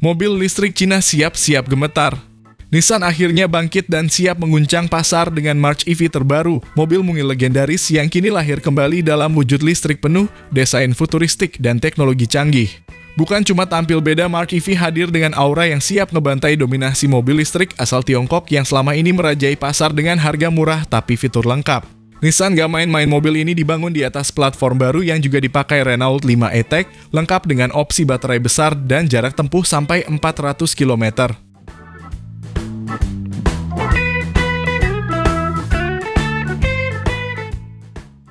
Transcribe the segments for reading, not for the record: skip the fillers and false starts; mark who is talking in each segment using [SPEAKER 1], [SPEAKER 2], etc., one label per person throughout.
[SPEAKER 1] Mobil listrik Cina siap-siap gemetar. Nissan akhirnya bangkit dan siap mengguncang pasar dengan March EV terbaru, mobil mungil legendaris yang kini lahir kembali dalam wujud listrik penuh, desain futuristik, dan teknologi canggih. Bukan cuma tampil beda, March EV hadir dengan aura yang siap ngebantai dominasi mobil listrik asal Tiongkok yang selama ini merajai pasar dengan harga murah tapi fitur lengkap. Nissan gak main-main, mobil ini dibangun di atas platform baru yang juga dipakai Renault 5 E-Tech, lengkap dengan opsi baterai besar dan jarak tempuh sampai 400 km.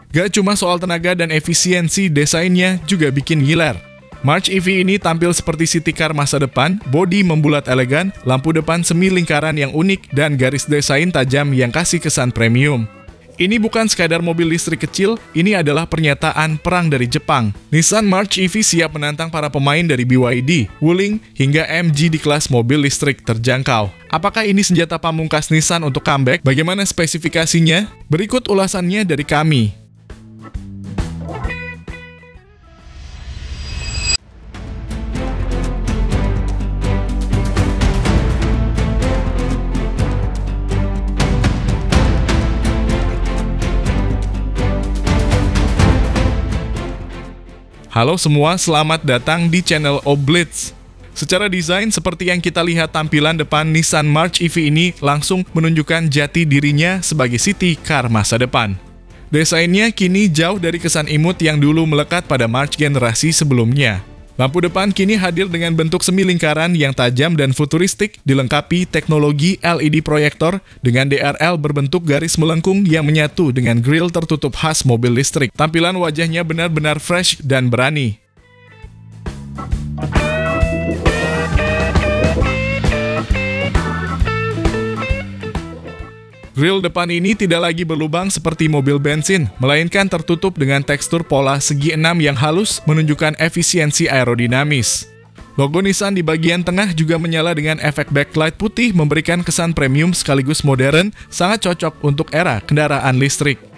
[SPEAKER 1] Gak cuma soal tenaga dan efisiensi, desainnya juga bikin ngiler. March EV ini tampil seperti city car masa depan, bodi membulat elegan, lampu depan semi lingkaran yang unik, dan garis desain tajam yang kasih kesan premium. Ini bukan sekadar mobil listrik kecil, ini adalah pernyataan perang dari Jepang. Nissan March EV siap menantang para pemain dari BYD, Wuling, hingga MG di kelas mobil listrik terjangkau. Apakah ini senjata pamungkas Nissan untuk comeback? Bagaimana spesifikasinya? Berikut ulasannya dari kami. Halo semua, selamat datang di channel Oblitz. Secara desain, seperti yang kita lihat, tampilan depan Nissan March EV ini langsung menunjukkan jati dirinya sebagai city car masa depan. Desainnya kini jauh dari kesan imut yang dulu melekat pada March generasi sebelumnya. Lampu depan kini hadir dengan bentuk semi lingkaran yang tajam dan futuristik, dilengkapi teknologi LED proyektor dengan DRL berbentuk garis melengkung yang menyatu dengan grill tertutup khas mobil listrik. Tampilan wajahnya benar-benar fresh dan berani. Grill depan ini tidak lagi berlubang seperti mobil bensin, melainkan tertutup dengan tekstur pola segi 6 yang halus menunjukkan efisiensi aerodinamis. Logo Nissan di bagian tengah juga menyala dengan efek backlight putih, memberikan kesan premium sekaligus modern, sangat cocok untuk era kendaraan listrik.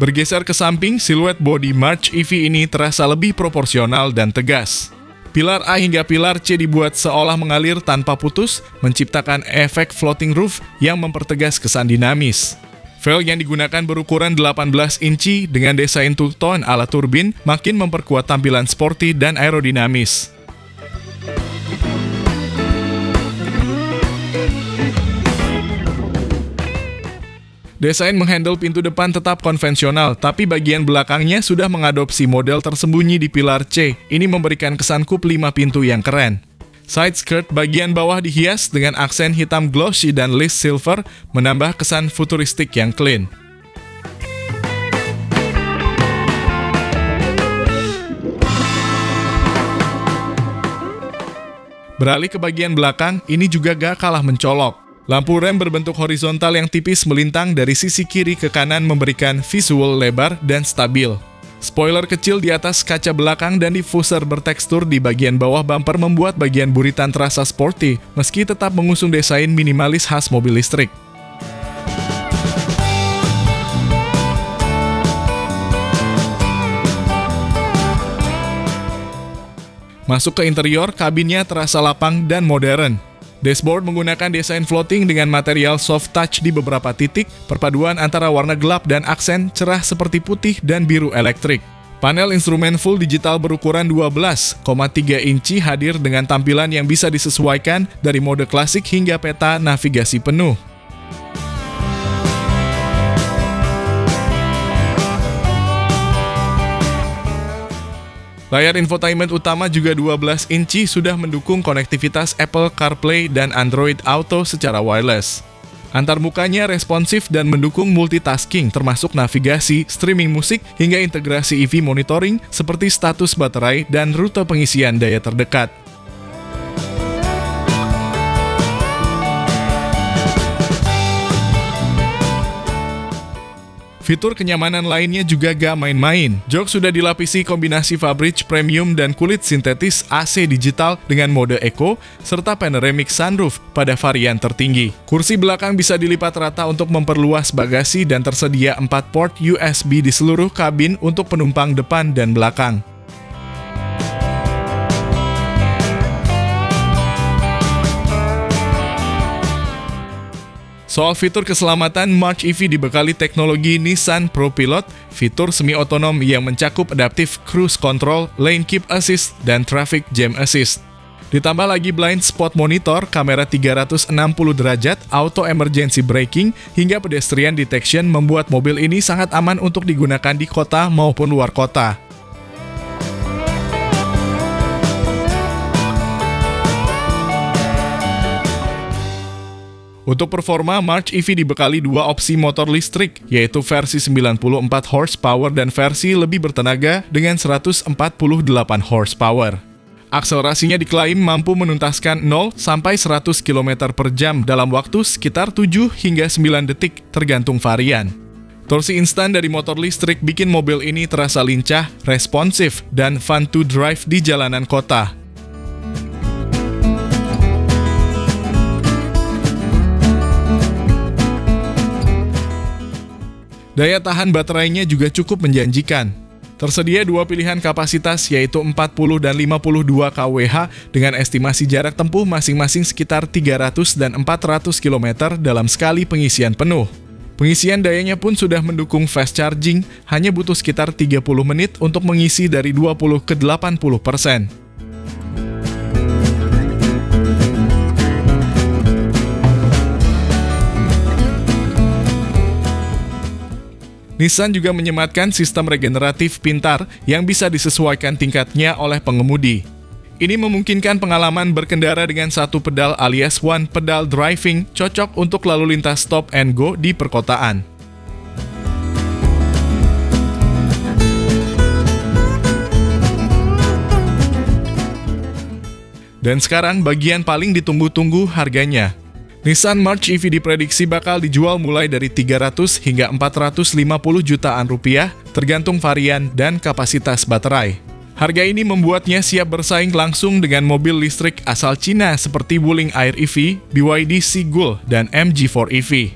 [SPEAKER 1] Bergeser ke samping, siluet bodi March EV ini terasa lebih proporsional dan tegas. Pilar A hingga pilar C dibuat seolah mengalir tanpa putus, menciptakan efek floating roof yang mempertegas kesan dinamis. Velg yang digunakan berukuran 18 inci dengan desain two-tone ala turbin makin memperkuat tampilan sporty dan aerodinamis. Desain menghandle pintu depan tetap konvensional, tapi bagian belakangnya sudah mengadopsi model tersembunyi di pilar C. Ini memberikan kesan coupe 5 pintu yang keren. Side skirt bagian bawah dihias dengan aksen hitam glossy dan lace silver, menambah kesan futuristik yang clean. Beralih ke bagian belakang, ini juga gak kalah mencolok. Lampu rem berbentuk horizontal yang tipis melintang dari sisi kiri ke kanan memberikan visual lebar dan stabil. Spoiler kecil di atas kaca belakang dan diffuser bertekstur di bagian bawah bumper membuat bagian buritan terasa sporty, meski tetap mengusung desain minimalis khas mobil listrik. Masuk ke interior, kabinnya terasa lapang dan modern. Dashboard menggunakan desain floating dengan material soft touch di beberapa titik, perpaduan antara warna gelap dan aksen cerah seperti putih dan biru elektrik. Panel instrumen full digital berukuran 12,3 inci hadir dengan tampilan yang bisa disesuaikan dari mode klasik hingga peta navigasi penuh. Layar infotainment utama juga 12 inci sudah mendukung konektivitas Apple CarPlay dan Android Auto secara wireless. Antarmukanya responsif dan mendukung multitasking termasuk navigasi, streaming musik, hingga integrasi EV monitoring seperti status baterai dan rute pengisian daya terdekat. Fitur kenyamanan lainnya juga gak main-main. Jok sudah dilapisi kombinasi fabric premium dan kulit sintetis AC digital dengan mode Eco, serta panoramic sunroof pada varian tertinggi. Kursi belakang bisa dilipat rata untuk memperluas bagasi dan tersedia 4 port USB di seluruh kabin untuk penumpang depan dan belakang. Soal fitur keselamatan, March EV dibekali teknologi Nissan ProPilot, fitur semi-otonom yang mencakup adaptive cruise control, lane keep assist, dan traffic jam assist. Ditambah lagi blind spot monitor, kamera 360 derajat, auto emergency braking, hingga pedestrian detection membuat mobil ini sangat aman untuk digunakan di kota maupun luar kota. Untuk performa, March EV dibekali dua opsi motor listrik, yaitu versi 94 horsepower dan versi lebih bertenaga dengan 148 horsepower. Akselerasinya diklaim mampu menuntaskan 0 sampai 100 km per jam dalam waktu sekitar 7 hingga 9 detik tergantung varian. Torsi instan dari motor listrik bikin mobil ini terasa lincah, responsif, dan fun to drive di jalanan kota. Daya tahan baterainya juga cukup menjanjikan. Tersedia dua pilihan kapasitas yaitu 40 dan 52 kWh dengan estimasi jarak tempuh masing-masing sekitar 300 dan 400 km dalam sekali pengisian penuh. Pengisian dayanya pun sudah mendukung fast charging, hanya butuh sekitar 30 menit untuk mengisi dari 20 ke 80%. Nissan juga menyematkan sistem regeneratif pintar yang bisa disesuaikan tingkatnya oleh pengemudi. Ini memungkinkan pengalaman berkendara dengan satu pedal alias one pedal driving cocok untuk lalu lintas stop and go di perkotaan. Dan sekarang bagian paling ditunggu-tunggu, harganya. Nissan March EV diprediksi bakal dijual mulai dari 300 hingga 450 jutaan rupiah, tergantung varian dan kapasitas baterai. Harga ini membuatnya siap bersaing langsung dengan mobil listrik asal Cina seperti Wuling Air EV, BYD Sigul, dan MG4 EV.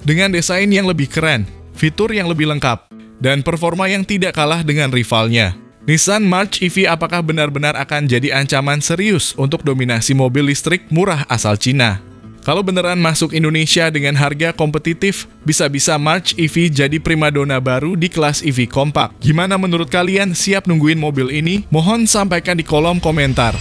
[SPEAKER 1] Dengan desain yang lebih keren, fitur yang lebih lengkap, dan performa yang tidak kalah dengan rivalnya, Nissan March EV apakah benar-benar akan jadi ancaman serius untuk dominasi mobil listrik murah asal Cina? Kalau beneran masuk Indonesia dengan harga kompetitif, bisa-bisa March EV jadi primadona baru di kelas EV kompak. Gimana menurut kalian, siap nungguin mobil ini? Mohon sampaikan di kolom komentar.